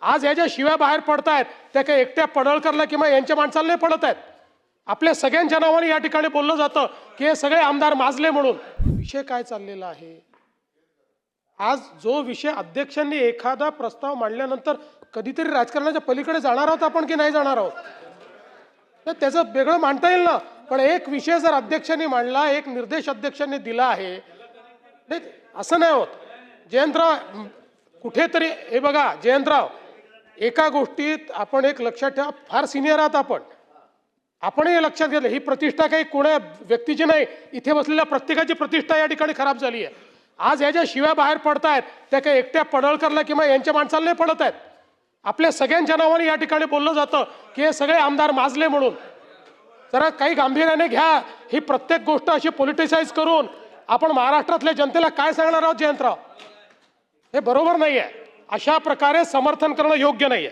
आज या ज्या शिव्या बाहेर पडतायत त्या काही एकट्या पडळकरला किंवा यांच्या माणसाला नाही पडत आहेत. आपल्या सगळ्यांच्या नावाने या ठिकाणी बोललं जातं की हे सगळे आमदार माजले म्हणून. विषय काय चाललेला आहे? आज जो विषय अध्यक्षांनी एखादा प्रस्ताव मांडल्यानंतर कधीतरी राजकारणाच्या पलीकडे जाणार आहोत आपण की नाही जाणार आहोत, तर त्याचं वेगळं मांडता येईल ना. पण एक विषय जर अध्यक्षांनी मांडला, एक निर्देश अध्यक्षांनी दिला आहे, नाही असं नाही होत. जयंतराव कुठेतरी हे बघा, जयंतराव एका गोष्टीत आपण एक लक्षात ठेवा, फार सिनियर आहात आपण हे लक्षात घेतलं, ही प्रतिष्ठा काही कोण्या व्यक्तीची नाही, इथे बसलेल्या प्रत्येकाची प्रतिष्ठा या ठिकाणी खराब झाली आहे. आज या ज्या शिव्या बाहेर पडतायत त्या काही एकट्या पडळकरला किंवा यांच्या माणसाला नाही पडत आहेत. आपल्या सगळ्यांच्या नावाने या ठिकाणी बोललं जातं की हे सगळे आमदार माजले म्हणून. जरा काही गांभीर्याने घ्या. ही प्रत्येक गोष्ट अशी पॉलिटिसाइज करून आपण महाराष्ट्रातल्या जनतेला काय सांगणार आहोत जयंतराव? हे बरोबर नाहीये. अशा प्रकारे समर्थन करणं योग्य नाहीये.